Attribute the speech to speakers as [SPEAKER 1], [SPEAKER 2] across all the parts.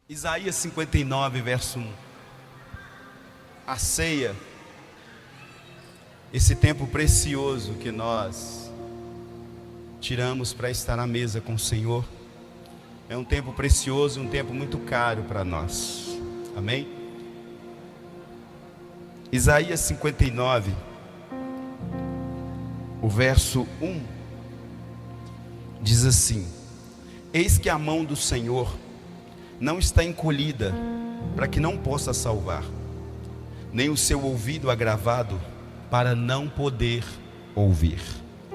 [SPEAKER 1] Isaías 59, verso 1. A ceia, esse tempo precioso que nós tiramos para estar à mesa com o Senhor, é um tempo precioso, um tempo muito caro para nós. Amém? Isaías 59, o verso 1, diz assim: Eis que a mão do Senhor não está encolhida para que não possa salvar, nem o seu ouvido agravado para não poder ouvir.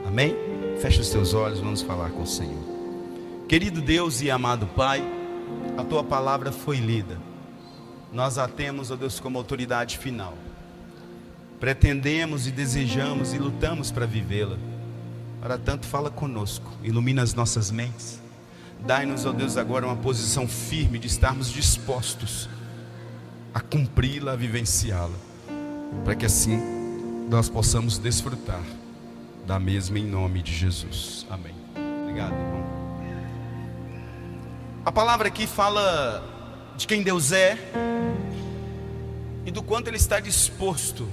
[SPEAKER 1] Amém? Feche os teus olhos, vamos falar com o Senhor. Querido Deus e amado Pai, a Tua palavra foi lida. Nós a temos, ó Deus, como autoridade final. Pretendemos e desejamos e lutamos para vivê-la. Para tanto, fala conosco, ilumina as nossas mentes. Dai-nos, ó Deus, agora uma posição firme de estarmos dispostos a cumpri-la, a vivenciá-la, para que assim nós possamos desfrutar da mesma em nome de Jesus. Amém. Obrigado, irmão. A palavra aqui fala de quem Deus é e do quanto Ele está disposto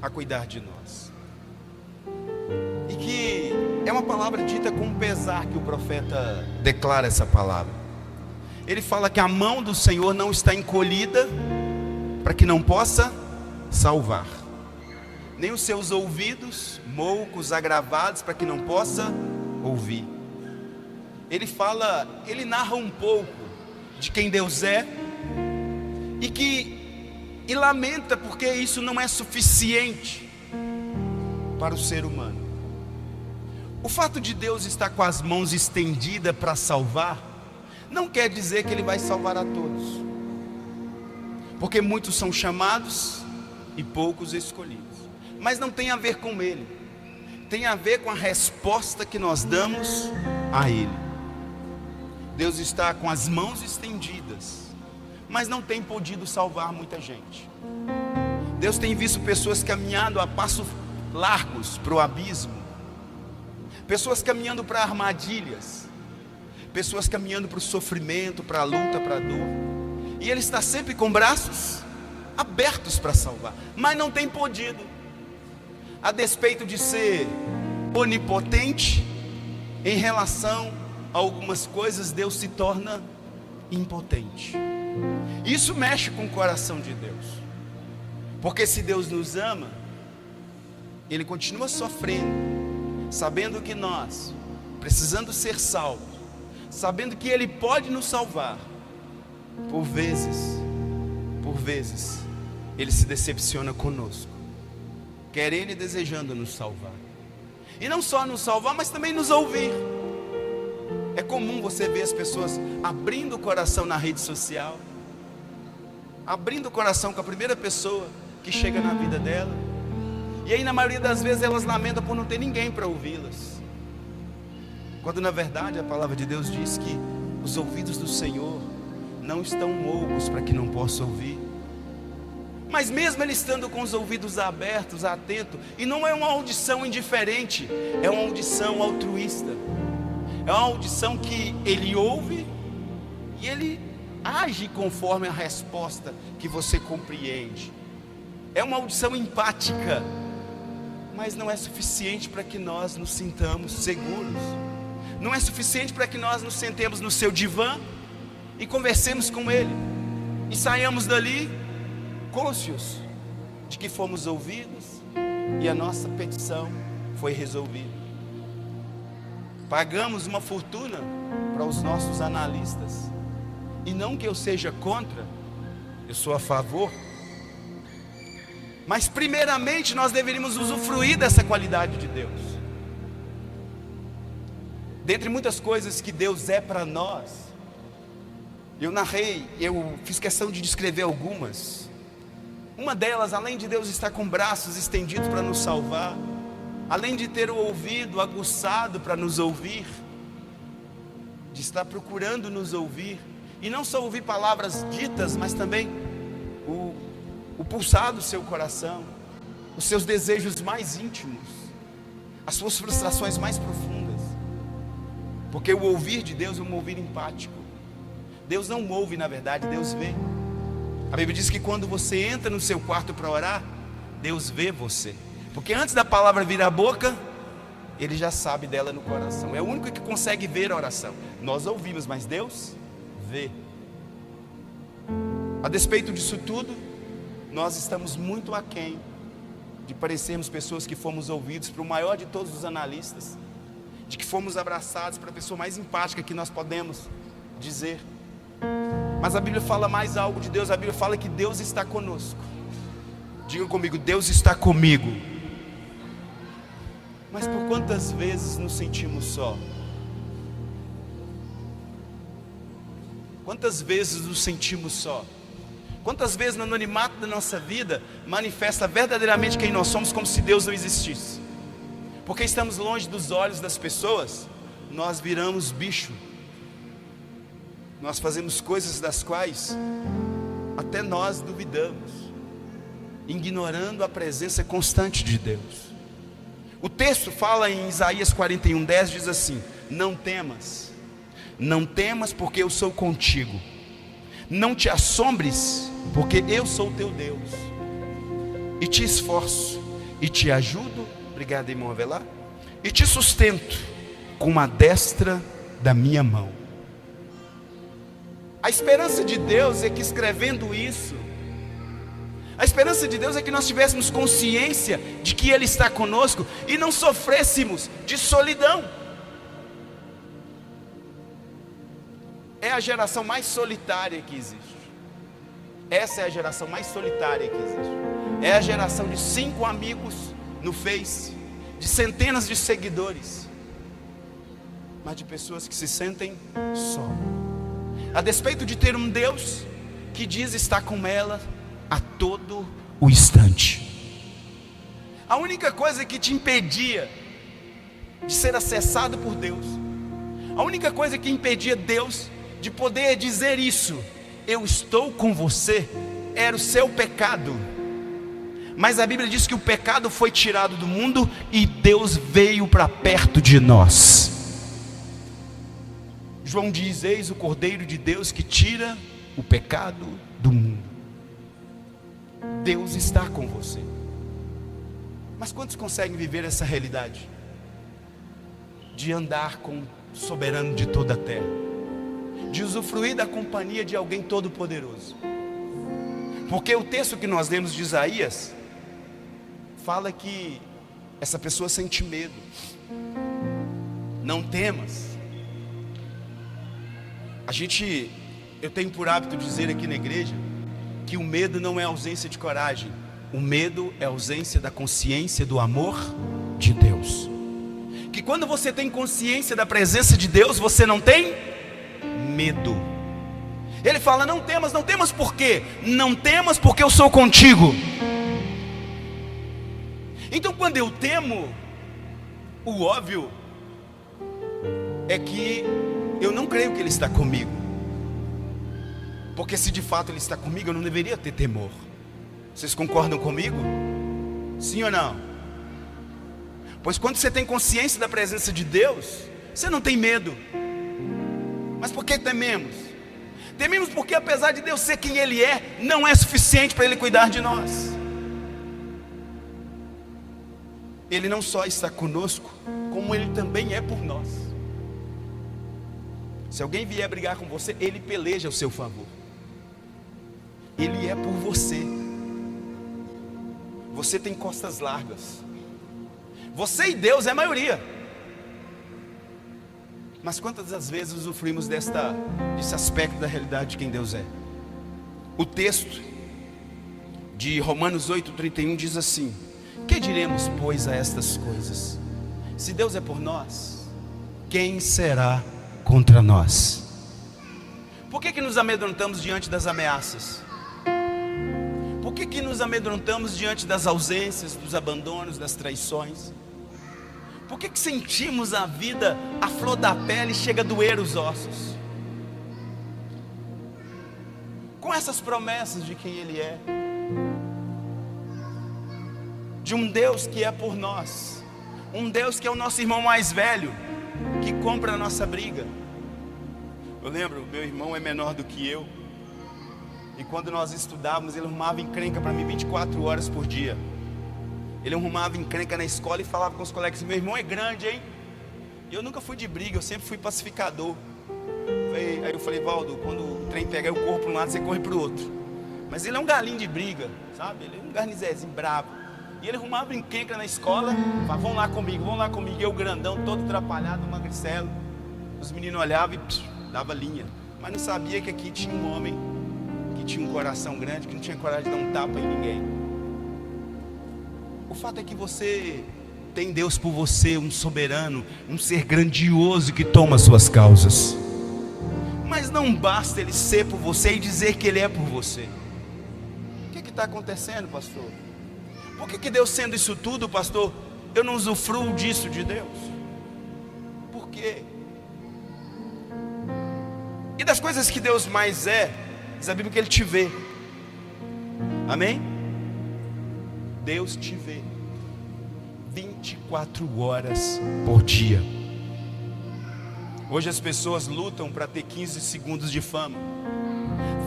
[SPEAKER 1] a cuidar de nós. E que é uma palavra dita com pesar que o profeta declara essa palavra. Ele fala que a mão do Senhor não está encolhida para que não possa salvar, nem os seus ouvidos moucos, agravados, para que não possa ouvir. Ele fala, ele narra um pouco de quem Deus é e lamenta porque isso não é suficiente para o ser humano. O fato de Deus estar com as mãos estendidas para salvar, não quer dizer que Ele vai salvar a todos, porque muitos são chamados e poucos escolhidos. Mas não tem a ver com Ele, tem a ver com a resposta que nós damos a Ele. Deus está com as mãos estendidas, mas não tem podido salvar muita gente. Deus tem visto pessoas caminhando a passos largos para o abismo, pessoas caminhando para armadilhas, pessoas caminhando para o sofrimento, para a luta, para a dor, e Ele está sempre com braços abertos para salvar, mas não tem podido. A despeito de ser onipotente em relação a algumas coisas, Deus se torna impotente. Isso mexe com o coração de Deus, porque se Deus nos ama, Ele continua sofrendo, sabendo que nós, precisando ser salvos, sabendo que Ele pode nos salvar, por vezes, Ele se decepciona conosco, querendo e desejando nos salvar, e não só nos salvar, mas também nos ouvir. É comum você ver as pessoas abrindo o coração na rede social, abrindo o coração com a primeira pessoa que chega na vida dela, e aí na maioria das vezes elas lamentam por não ter ninguém para ouvi-las, quando na verdade a palavra de Deus diz que os ouvidos do Senhor não estão moucos para que não possa ouvir. Mas mesmo Ele estando com os ouvidos abertos, atentos, e não é uma audição indiferente, é uma audição altruísta, é uma audição que Ele ouve e Ele age conforme a resposta que você compreende. É uma audição empática, mas não é suficiente para que nós nos sintamos seguros. Não é suficiente para que nós nos sentemos no seu divã e conversemos com Ele e saiamos dali cônscios de que fomos ouvidos e a nossa petição foi resolvida. Pagamos uma fortuna para os nossos analistas, e não que eu seja contra, eu sou a favor, mas primeiramente nós deveríamos usufruir dessa qualidade de Deus. Dentre muitas coisas que Deus é para nós, eu fiz questão de descrever algumas. Uma delas, além de Deus estar com braços estendidos para nos salvar, além de ter o ouvido aguçado para nos ouvir, de estar procurando nos ouvir, e não só ouvir palavras ditas, mas também o pulsar do seu coração, os seus desejos mais íntimos, as suas frustrações mais profundas, porque o ouvir de Deus é um ouvir empático. Deus não ouve, na verdade, Deus vê. A Bíblia diz que quando você entra no seu quarto para orar, Deus vê você. Porque antes da palavra vir à boca, Ele já sabe dela no coração. É o único que consegue ver a oração. Nós ouvimos, mas Deus vê. A despeito disso tudo, nós estamos muito aquém de parecermos pessoas que fomos ouvidos para o maior de todos os analistas, de que fomos abraçados para a pessoa mais empática que nós podemos dizer. Mas a Bíblia fala mais algo de Deus. A Bíblia fala que Deus está conosco. Diga comigo: Deus está comigo. Mas por quantas vezes nos sentimos só? Quantas vezes nos sentimos só? Quantas vezes no anonimato da nossa vida manifesta verdadeiramente quem nós somos, como se Deus não existisse? Porque estamos longe dos olhos das pessoas, nós viramos bicho. Nós fazemos coisas das quais até nós duvidamos, ignorando a presença constante de Deus. O texto fala em Isaías 41:10, diz assim: não temas, não temas, porque eu sou contigo. Não te assombres, porque eu sou o teu Deus, e te esforço, e te ajudo, obrigado irmão Avelar, e te sustento com uma destra da minha mão. A esperança de Deus é que, escrevendo isso, a esperança de Deus é que nós tivéssemos consciência de que Ele está conosco e não sofrêssemos de solidão. É a geração mais solitária que existe. Essa é a geração mais solitária que existe. É a geração de 5 amigos no Face, de centenas de seguidores, mas de pessoas que se sentem só. A despeito de ter um Deus que diz estar com ela a todo o instante. A única coisa que te impedia de ser acessado por Deus, a única coisa que impedia Deus de poder dizer isso, eu estou com você, era o seu pecado. Mas a Bíblia diz que o pecado foi tirado do mundo e Deus veio para perto de nós. João diz: eis o Cordeiro de Deus que tira o pecado do mundo. Deus está com você. Mas quantos conseguem viver essa realidade? De andar com o soberano de toda a terra, de usufruir da companhia de alguém todo poderoso. Porque o texto que nós lemos de Isaías fala que essa pessoa sente medo. Não temas. Eu tenho por hábito dizer aqui na igreja que o medo não é ausência de coragem. O medo é ausência da consciência do amor de Deus. Que quando você tem consciência da presença de Deus, você não tem medo. Ele fala: não temas. Não temas por quê? Não temas porque eu sou contigo. Então quando eu temo, o óbvio é que eu não creio que Ele está comigo. Porque se de fato Ele está comigo, eu não deveria ter temor. Vocês concordam comigo? Sim ou não? Pois quando você tem consciência da presença de Deus, você não tem medo. Mas por que tememos? Tememos porque, apesar de Deus ser quem Ele é, não é suficiente para Ele cuidar de nós. Ele não só está conosco, como Ele também é por nós. Se alguém vier brigar com você, Ele peleja ao seu favor. Ele é por você. Você tem costas largas. Você e Deus é a maioria. Mas quantas das vezes usufruímos desse aspecto da realidade de quem Deus é? O texto de Romanos 8:31 diz assim: que diremos, pois, a estas coisas? Se Deus é por nós, quem será contra nós? Por que nos amedrontamos diante das ameaças? Por que nos amedrontamos diante das ausências, dos abandonos, das traições? Por que sentimos a vida à flor da pele e chega a doer os ossos? Com essas promessas de quem Ele é, de um Deus que é por nós, um Deus que é o nosso irmão mais velho, que compra a nossa briga. Eu lembro, meu irmão é menor do que eu. E quando nós estudávamos, ele arrumava encrenca para mim 24 horas por dia. Ele arrumava encrenca na escola e falava com os colegas: meu irmão é grande, hein? E eu nunca fui de briga, eu sempre fui pacificador. Aí eu falei: Valdo, quando o trem pegar, eu corro para um lado, você corre para o outro. Mas ele é um galinho de briga, sabe? Ele é um garnizezinho bravo. E ele arrumava encrenca na escola, falava: vão lá comigo, vão lá comigo. E eu grandão, todo atrapalhado, magricelo. Os meninos olhavam e dava linha. Mas não sabia que aqui tinha um homem que tinha um coração grande, que não tinha coragem de dar um tapa em ninguém. O fato é que você tem Deus por você, um soberano, um ser grandioso que toma suas causas. Mas não basta Ele ser por você e dizer que Ele é por você. O que está acontecendo, pastor? Por que Deus sendo isso tudo, pastor, eu não usufruo disso de Deus? Por quê? E das coisas que Deus mais é, diz a Bíblia que Ele te vê. Amém? Deus te vê 24 horas por dia. Hoje as pessoas lutam para ter 15 segundos de fama.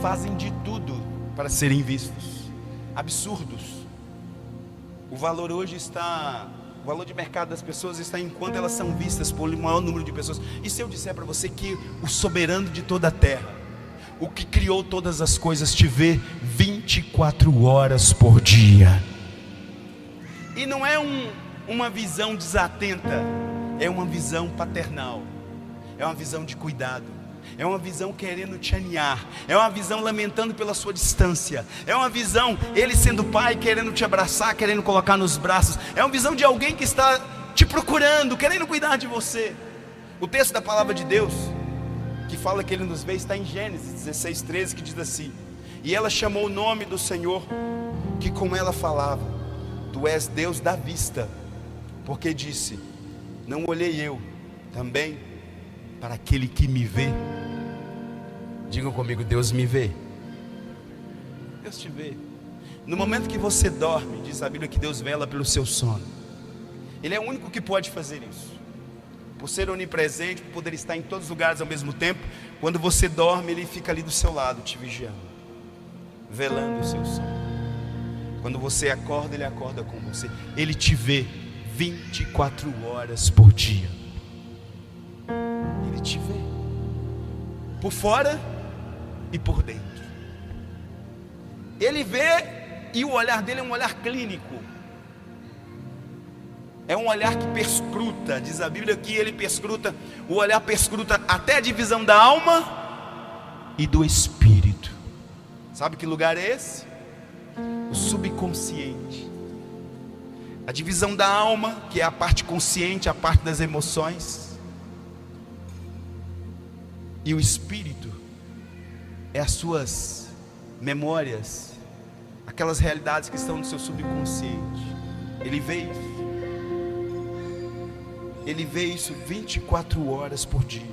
[SPEAKER 1] Fazem de tudo para serem vistos. Absurdos. O valor hoje está... O valor de mercado das pessoas está enquanto elas são vistas por um maior número de pessoas. E se eu disser para você que o soberano de toda a terra, o que criou todas as coisas, te vê 24 horas por dia? E não é uma visão desatenta, é uma visão paternal, é uma visão de cuidado, é uma visão querendo te aninhar, é uma visão lamentando pela sua distância, é uma visão, Ele sendo pai, querendo te abraçar, querendo colocar nos braços, é uma visão de alguém que está te procurando, querendo cuidar de você. O texto da palavra de Deus, que fala que Ele nos vê, está em Gênesis 16:13, que diz assim: e ela chamou o nome do Senhor, que com ela falava: tu és Deus da vista, porque disse: não olhei eu também para aquele que me vê? Digam comigo: Deus me vê. Deus te vê. No momento que você dorme, diz a Bíblia que Deus vela pelo seu sono. Ele é o único que pode fazer isso. Por ser onipresente, por poder estar em todos os lugares ao mesmo tempo, quando você dorme, Ele fica ali do seu lado, te vigiando, velando o seu sono. Quando você acorda, Ele acorda com você. Ele te vê 24 horas por dia. Ele te vê por fora e por dentro. Ele vê, e o olhar dele é um olhar clínico. É um olhar que perscruta. Diz a Bíblia que Ele perscruta. O olhar perscruta até a divisão da alma e do espírito. Sabe que lugar é esse? O subconsciente. A divisão da alma, que é a parte consciente, a parte das emoções. E o espírito é as suas memórias, aquelas realidades que estão no seu subconsciente. Ele vê isso. Ele vê isso 24 horas por dia.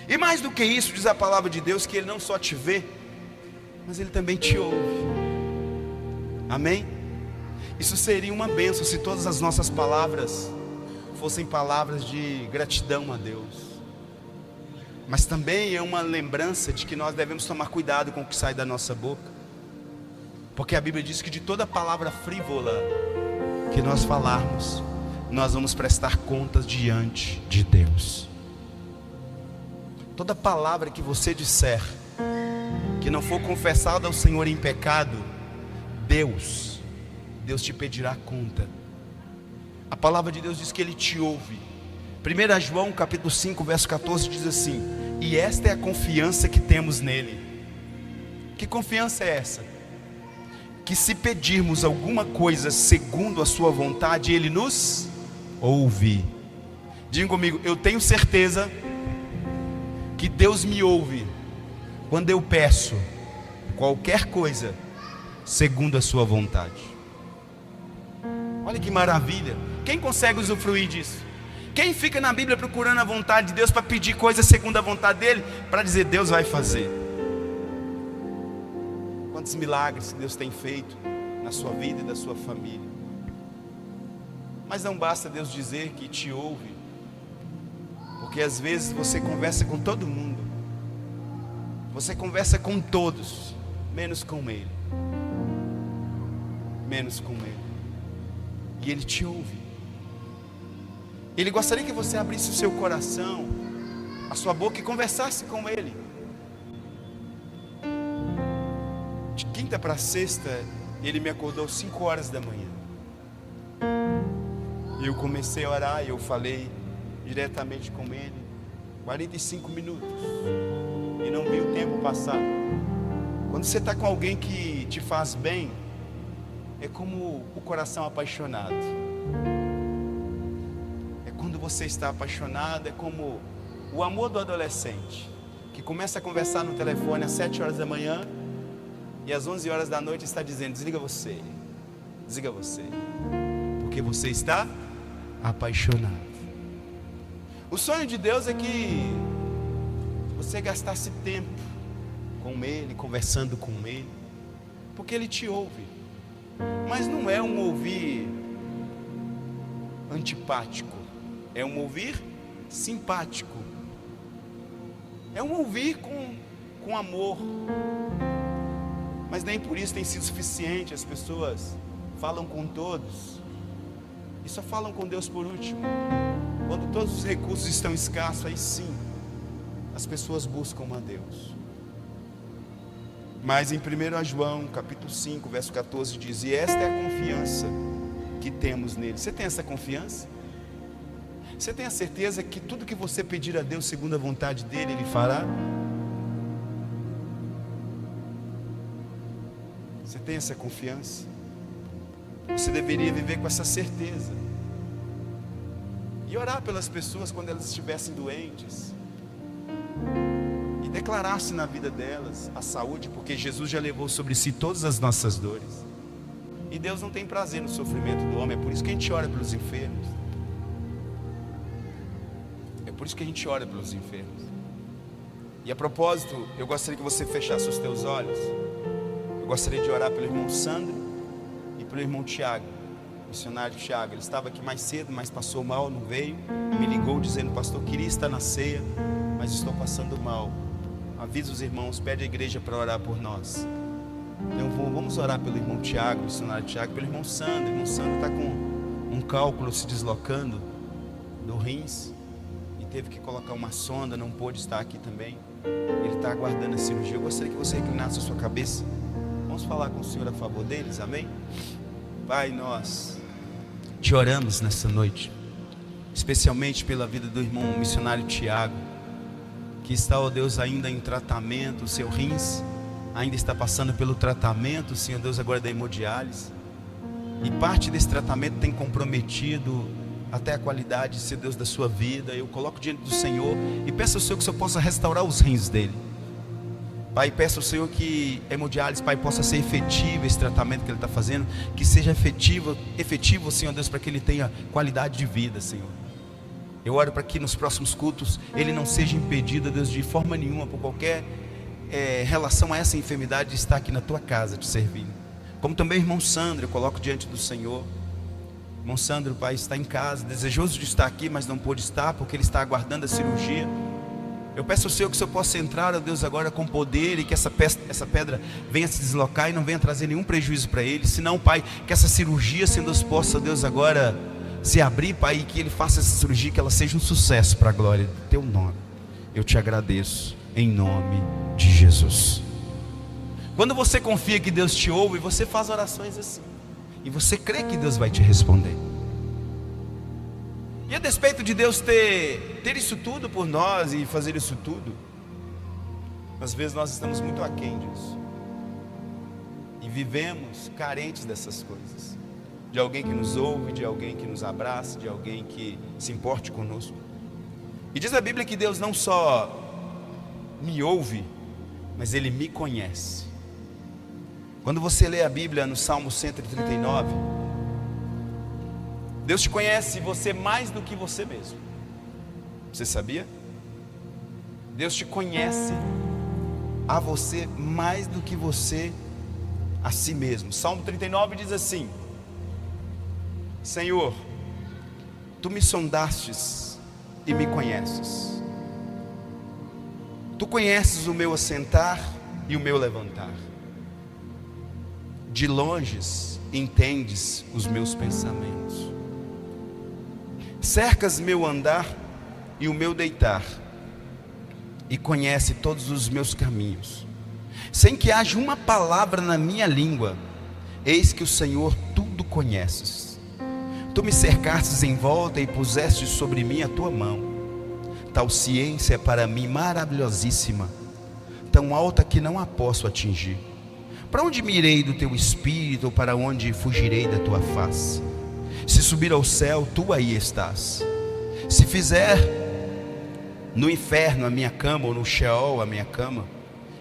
[SPEAKER 1] E mais do que isso, diz a palavra de Deus, que Ele não só te vê, mas Ele também te ouve. Amém? Isso seria uma bênção se todas as nossas palavras fossem palavras de gratidão a Deus. Mas também é uma lembrança de que nós devemos tomar cuidado com o que sai da nossa boca. Porque a Bíblia diz que de toda palavra frívola que nós falarmos, nós vamos prestar contas diante de Deus. Toda palavra que você disser, que não for confessada ao Senhor em pecado, Deus te pedirá conta. A palavra de Deus diz que Ele te ouve. 1 João capítulo 5 verso 14 diz assim: e esta é a confiança que temos nele. Que confiança é essa? Que se pedirmos alguma coisa segundo a sua vontade, Ele nos ouve. Diga comigo: eu tenho certeza que Deus me ouve quando eu peço qualquer coisa segundo a sua vontade. Olha que maravilha. Quem consegue usufruir disso? Quem fica na Bíblia procurando a vontade de Deus para pedir coisas segundo a vontade dele, para dizer: Deus vai fazer? Quantos milagres que Deus tem feito na sua vida e da sua família. Mas não basta Deus dizer que te ouve, porque Porque às vezes você conversa com todo mundo, você conversa com todos, menos com Ele. Menos com Ele. E Ele te ouve. Ele gostaria que você abrisse o seu coração, a sua boca, e conversasse com Ele. De quinta para sexta, Ele me acordou 5 horas da manhã. E eu comecei a orar, e eu falei diretamente com Ele 45 minutos. E não vi o tempo passar. Quando você está com alguém que te faz bem, é como o coração apaixonado. É quando você está apaixonado, é como o amor do adolescente, que começa a conversar no telefone às 7 horas da manhã, e às 11 horas da noite está dizendo: desliga você, porque você está apaixonado. O sonho de Deus é que você gastasse tempo com Ele, conversando com Ele, porque Ele te ouve. Mas não é um ouvir antipático, é um ouvir simpático, é um ouvir com amor. Mas nem por isso tem sido suficiente. As pessoas falam com todos e só falam com Deus por último. Quando todos os recursos estão escassos, aí sim as pessoas buscam a Deus. Mas em 1 João capítulo 5 verso 14 diz: e esta é a confiança que temos nele. Você tem essa confiança? Você tem a certeza que tudo que você pedir a Deus segundo a vontade dele, Ele fará? Você tem essa confiança? Você deveria viver com essa certeza e orar pelas pessoas quando elas estivessem doentes, e declarar-se na vida delas a saúde, porque Jesus já levou sobre si todas as nossas dores. E Deus não tem prazer no sofrimento do homem. É por isso que a gente ora pelos enfermos. É por isso que a gente ora pelos enfermos. E a propósito, eu gostaria que você fechasse os teus olhos. Eu gostaria de orar pelo irmão Sandro e pelo irmão Tiago, missionário Tiago. Ele estava aqui mais cedo, mas passou mal, não veio. Me ligou dizendo: pastor, queria estar na ceia, mas estou passando mal. Avisa os irmãos, pede a igreja para orar por nós. Então vamos orar pelo irmão Tiago, missionário Tiago, pelo irmão Sandro. O irmão Sandro está com um cálculo se deslocando do rins e teve que colocar uma sonda, não pôde estar aqui também. Ele está aguardando a cirurgia. Eu gostaria que você reclinasse a sua cabeça. Vamos falar com o Senhor a favor deles, amém? Pai, nós te oramos nessa noite, especialmente pela vida do irmão missionário Tiago, que está, ó Deus, ainda em tratamento. O seu rins ainda está passando pelo tratamento, Senhor Deus, agora da hemodiálise, e parte desse tratamento tem comprometido até a qualidade, Senhor Deus, da sua vida. Eu coloco diante do Senhor e peço ao Senhor que o Senhor possa restaurar os rins dele. Pai, peço ao Senhor que a hemodiálise, Pai, possa ser efetivo esse tratamento que ele está fazendo, que seja efetivo, Senhor Deus, para que ele tenha qualidade de vida, Senhor. Eu oro para que nos próximos cultos ele não seja impedido, Deus, de forma nenhuma, por qualquer relação a essa enfermidade, de estar aqui na tua casa te servindo. Como também o irmão Sandro, eu coloco diante do Senhor. Irmão Sandro, Pai, está em casa, desejoso de estar aqui, mas não pôde estar, porque ele está aguardando a cirurgia. Eu peço ao Senhor que o Senhor possa entrar, ó Deus, agora com poder, e que essa pedra venha se deslocar e não venha trazer nenhum prejuízo para ele. Senão, Pai, que essa cirurgia, sendo Deus, possa, Deus, agora se abrir, Pai, e que ele faça essa cirurgia, que ela seja um sucesso para a glória do teu nome. Eu te agradeço, em nome de Jesus. Quando você confia que Deus te ouve, você faz orações assim, e você crê que Deus vai te responder. E a despeito de Deus ter isso tudo por nós e fazer isso tudo, às vezes nós estamos muito aquém disso, e vivemos carentes dessas coisas, de alguém que nos ouve, de alguém que nos abraça, de alguém que se importe conosco. E diz a Bíblia que Deus não só me ouve, mas Ele me conhece. Quando você lê a Bíblia no Salmo 139, Deus te conhece você mais do que você mesmo. Você sabia? Deus te conhece a você mais do que você a si mesmo. Salmo 39 diz assim: Senhor, Tu me sondastes e me conheces. Tu conheces o meu assentar e o meu levantar. De longe entendes os meus pensamentos. Cercas meu andar e o meu deitar, e conhece todos os meus caminhos. Sem que haja uma palavra na minha língua, eis que o Senhor tudo conheces. Tu me cercastes em volta e puseste sobre mim a tua mão. Tal ciência é para mim maravilhosíssima, tão alta que não a posso atingir. Para onde me irei do teu espírito, ou para onde fugirei da tua face? Se subir ao céu, tu aí estás. Se fizer no inferno a minha cama, ou no Sheol a minha cama,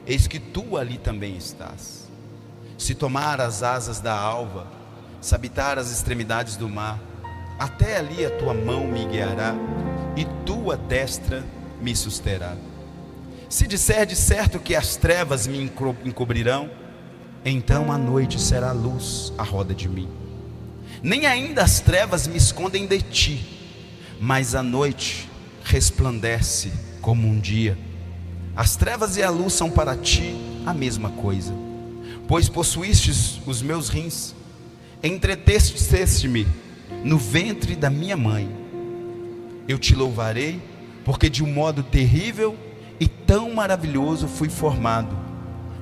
[SPEAKER 1] eis que tu ali também estás. Se tomar as asas da alva, se habitar as extremidades do mar, até ali a tua mão me guiará, e tua destra me susterá. Se disser de certo que as trevas me encobrirão, então a noite será luz à roda de mim. Nem ainda as trevas me escondem de ti, mas a noite resplandece como um dia. As trevas e a luz são para ti a mesma coisa. Pois possuístes os meus rins, entreteceste-me no ventre da minha mãe. Eu te louvarei, porque de um modo terrível e tão maravilhoso fui formado.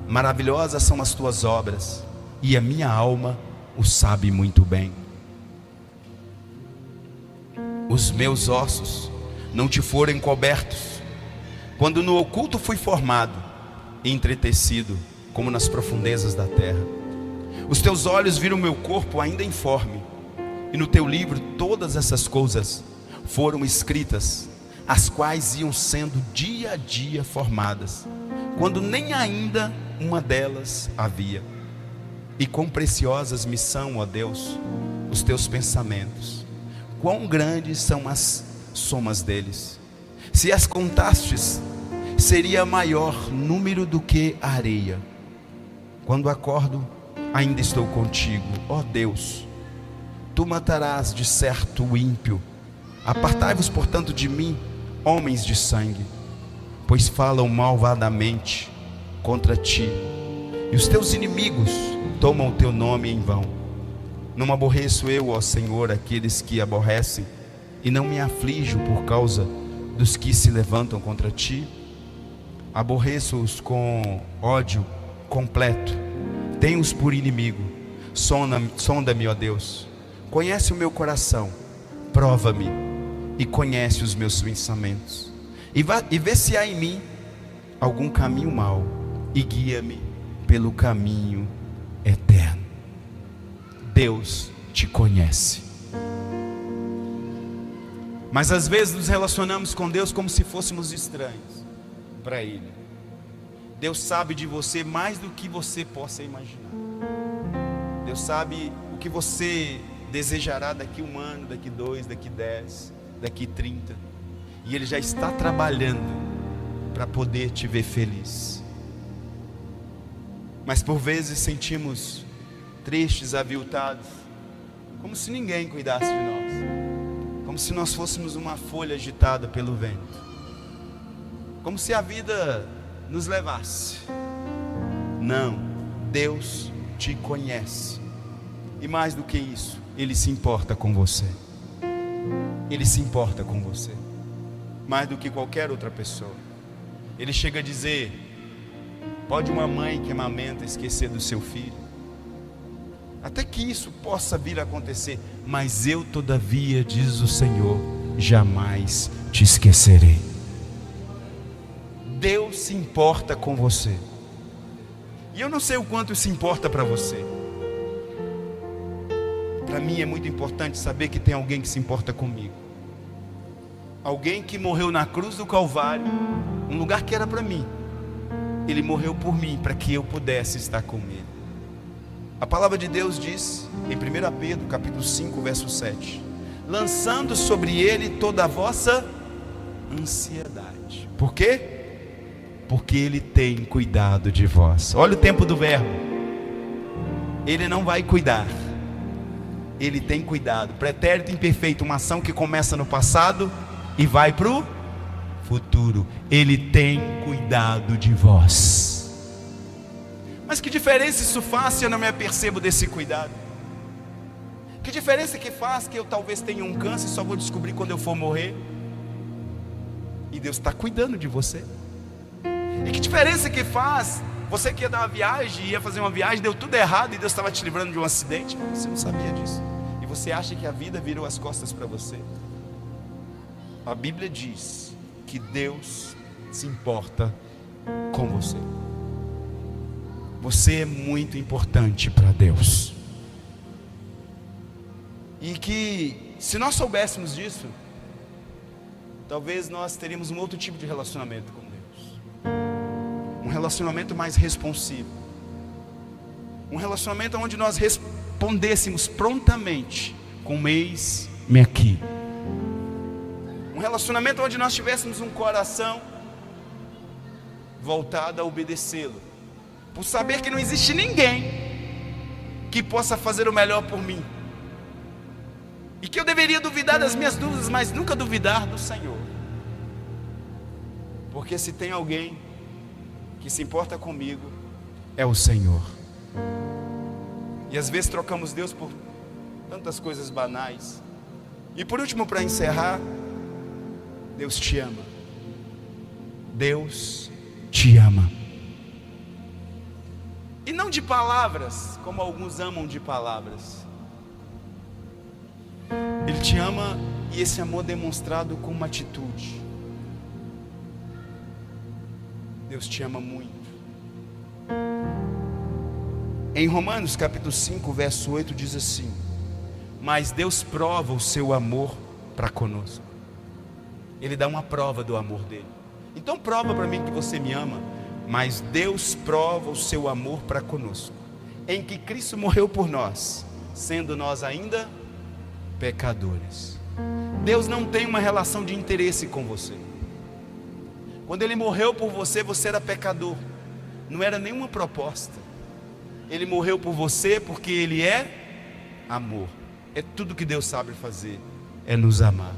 [SPEAKER 1] Maravilhosas são as tuas obras, e a minha alma o sabe muito bem. Os meus ossos não te foram encobertos, quando no oculto fui formado e entretecido, como nas profundezas da terra. Os teus olhos viram meu corpo ainda informe, e no teu livro todas essas coisas foram escritas, as quais iam sendo dia a dia formadas, quando nem ainda uma delas havia. E quão preciosas me são, ó Deus, os teus pensamentos, quão grandes são as somas deles. Se as contastes, seria maior número do que a areia. Quando acordo, ainda estou contigo, ó Deus. Tu matarás de certo o ímpio. Apartai-vos, portanto, de mim, homens de sangue, pois falam malvadamente contra ti, e os teus inimigos tomam o teu nome em vão. Não aborreço eu, ó Senhor, aqueles que aborrecem, e não me aflijo por causa dos que se levantam contra ti. Aborreço-os com ódio completo, tenho-os por inimigo. Sonda-me, ó Deus, conhece o meu coração, prova-me e conhece os meus pensamentos, e vê se há em mim algum caminho mau, e guia-me pelo caminho eterno. Deus te conhece. Mas às vezes nos relacionamos com Deus como se fôssemos estranhos para Ele. Deus sabe de você mais do que você possa imaginar. Deus sabe o que você desejará daqui 1 ano, daqui 2, daqui 10, daqui 30. E Ele já está trabalhando para poder te ver feliz. Mas por vezes sentimos tristes, aviltados, como se ninguém cuidasse de nós, como se nós fôssemos uma folha agitada pelo vento, como se a vida nos levasse. Não, Deus te conhece, e mais do que isso, Ele se importa com você. Ele se importa com você, mais do que qualquer outra pessoa. Ele chega a dizer: pode uma mãe que amamenta esquecer do seu filho? Até que isso possa vir a acontecer, mas eu todavia, diz o Senhor, jamais te esquecerei. Deus se importa com você, e eu não sei o quanto isso importa para você. Para mim é muito importante saber que tem alguém que se importa comigo, alguém que morreu na cruz do Calvário, um lugar que era para mim. Ele morreu por mim, para que eu pudesse estar com Ele. A palavra de Deus diz em 1 Pedro capítulo 5, verso 7: lançando sobre Ele toda a vossa ansiedade. Por quê? Porque Ele tem cuidado de vós. Olha o tempo do verbo. Ele não vai cuidar, Ele tem cuidado. Pretérito imperfeito, uma ação que começa no passado e vai para o futuro. Ele tem cuidado de vós. Mas que diferença isso faz se eu não me apercebo desse cuidado? Que diferença que faz que eu talvez tenha um câncer e só vou descobrir quando eu for morrer? E Deus está cuidando de você. E que diferença que faz você que ia dar uma viagem, ia fazer uma viagem, deu tudo errado e Deus estava te livrando de um acidente? Você não sabia disso. E você acha que a vida virou as costas para você? A Bíblia diz que Deus se importa com você. Você é muito importante para Deus. E que se nós soubéssemos disso, talvez nós teríamos um outro tipo de relacionamento com Deus. Um relacionamento mais responsivo. Um relacionamento onde nós respondêssemos prontamente com eis-me aqui. Um relacionamento onde nós tivéssemos um coração voltado a obedecê-lo, por saber que não existe ninguém que possa fazer o melhor por mim, e que eu deveria duvidar das minhas dúvidas, mas nunca duvidar do Senhor, porque se tem alguém que se importa comigo, é o Senhor. E às vezes trocamos Deus por tantas coisas banais. E por último, para encerrar, Deus te ama. Deus te ama. E não de palavras, como alguns amam de palavras. Ele te ama, e esse amor é demonstrado com uma atitude. Deus te ama muito. Em Romanos capítulo 5, verso 8 diz assim: mas Deus prova o seu amor para conosco. Ele dá uma prova do amor dele. Então prova para mim que você me ama. Mas Deus prova o seu amor para conosco, em que Cristo morreu por nós, sendo nós ainda pecadores. Deus não tem uma relação de interesse com você. Quando Ele morreu por você, você era pecador. Não era nenhuma proposta. Ele morreu por você porque Ele é amor. É tudo que Deus sabe fazer, é nos amar.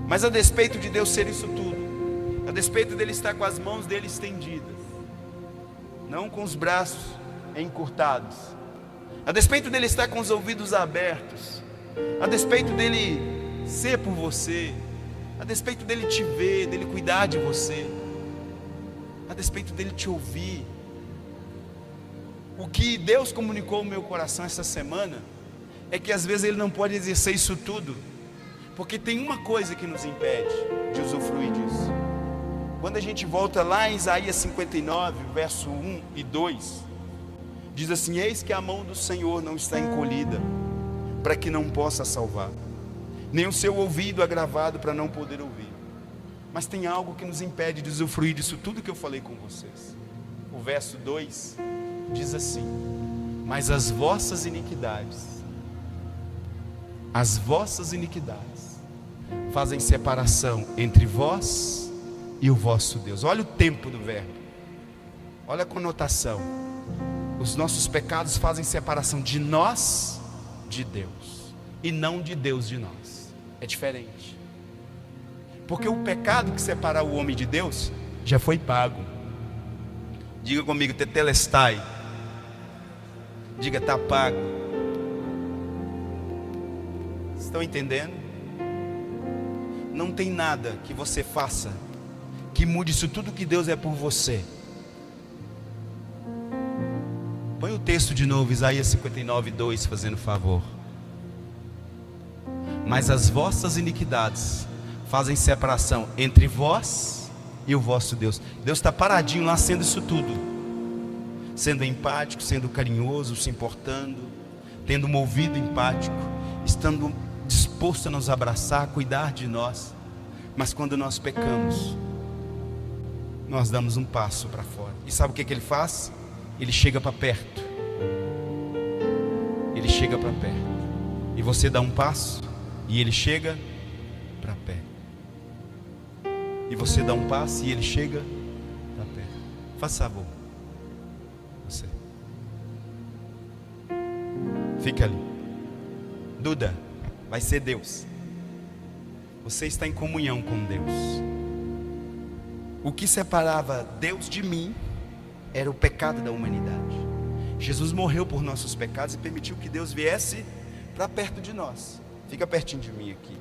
[SPEAKER 1] Mas a despeito de Deus ser isso tudo, a despeito dele estar com as mãos dele estendidas, não com os braços encurtados, a despeito dele estar com os ouvidos abertos, a despeito dele ser por você, a despeito dele te ver, dele cuidar de você, a despeito dele te ouvir, o que Deus comunicou ao meu coração essa semana é que às vezes Ele não pode exercer isso tudo, porque tem uma coisa que nos impede de usufruir disso. Quando a gente volta lá em Isaías 59, verso 1 e 2, diz assim: eis que a mão do Senhor não está encolhida, para que não possa salvar, nem o seu ouvido agravado para não poder ouvir. Mas tem algo que nos impede de usufruir disso tudo que eu falei com vocês. O verso 2 diz assim: mas as vossas iniquidades fazem separação entre vós e o vosso Deus. Olha o tempo do verbo, olha a conotação. Os nossos pecados fazem separação de nós de Deus, e não de Deus de nós. É diferente, porque o pecado que separa o homem de Deus já foi pago. Diga comigo, tetelestai. Diga, está pago. Estão entendendo? Não tem nada que você faça que mude isso tudo que Deus é por você. Põe o texto de novo, Isaías 59, 2, fazendo favor. Mas as vossas iniquidades fazem separação entre vós e o vosso Deus. Deus está paradinho lá, sendo isso tudo, sendo empático, sendo carinhoso, se importando, tendo um ouvido empático, estando disposto a nos abraçar, a cuidar de nós. Mas quando nós pecamos, nós damos um passo para fora. E sabe o que Ele faz? Ele chega para perto. Ele chega para perto. E você dá um passo e Ele chega para perto. E você dá um passo e Ele chega para perto. Faça favor. Você. Fica ali. Duda, vai ser Deus. você está em comunhão com Deus. O que separava Deus de mim era o pecado da humanidade. Jesus morreu por nossos pecados e permitiu que Deus viesse para perto de nós. Fica pertinho de mim aqui.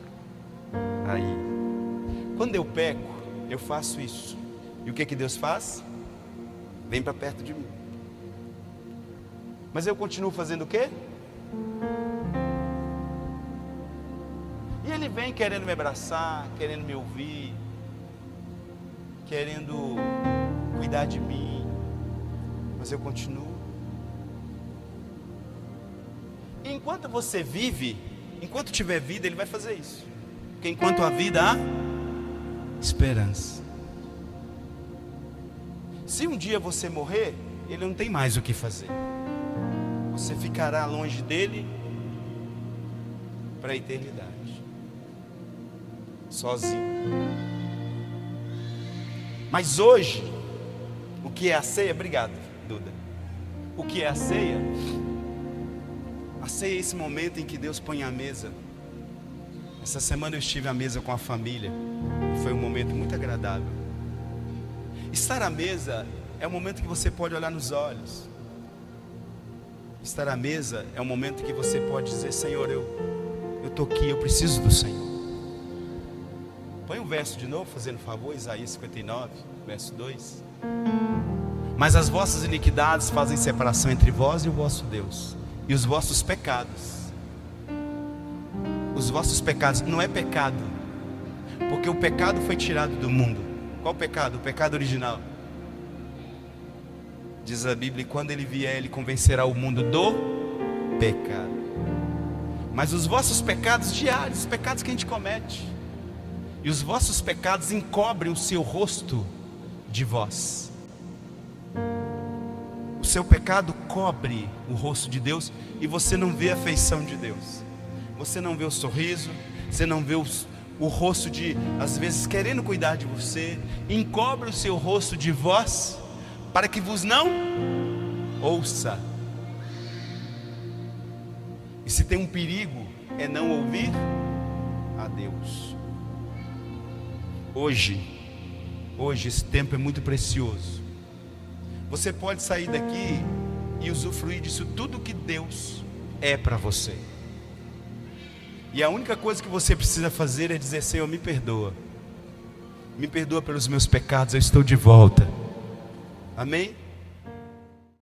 [SPEAKER 1] Aí, quando eu peco, eu faço isso. E o que Deus faz? Vem para perto de mim. Mas eu continuo fazendo o quê? E Ele vem querendo me abraçar, querendo me ouvir, querendo cuidar de mim, mas eu continuo. E enquanto você vive, enquanto tiver vida, Ele vai fazer isso. Porque enquanto há vida, há esperança. Se um dia você morrer, Ele não tem mais o que fazer. Você ficará longe dEle para a eternidade, sozinho. Mas hoje, o que é a ceia? Obrigado, Duda. O que é a ceia? A ceia é esse momento em que Deus põe a mesa. Essa semana eu estive à mesa com a família e foi um momento muito agradável. Estar à mesa é um momento que você pode olhar nos olhos. Estar à mesa é um momento que você pode dizer: Senhor, eu estou aqui, eu preciso do Senhor. Põe um verso de novo, fazendo favor, Isaías 59, verso 2. Mas as vossas iniquidades fazem separação entre vós e o vosso Deus, e os vossos pecados não é pecado, porque o pecado foi tirado do mundo. Qual pecado? O pecado original. Diz a Bíblia: e quando Ele vier, Ele convencerá o mundo do pecado. Mas os vossos pecados diários, os pecados que a gente comete, e os vossos pecados encobrem o seu rosto de vós. O seu pecado cobre o rosto de Deus e você não vê a feição de Deus. Você não vê o sorriso, você não vê o rosto de, às vezes, querendo cuidar de você. Encobre o seu rosto de vós, para que vos não ouça. E se tem um perigo, é não ouvir a Deus. Hoje esse tempo é muito precioso. Você pode sair daqui e usufruir disso tudo que Deus é para você. E a única coisa que você precisa fazer é dizer: Senhor, me perdoa. Me perdoa pelos meus pecados, eu estou de volta. Amém?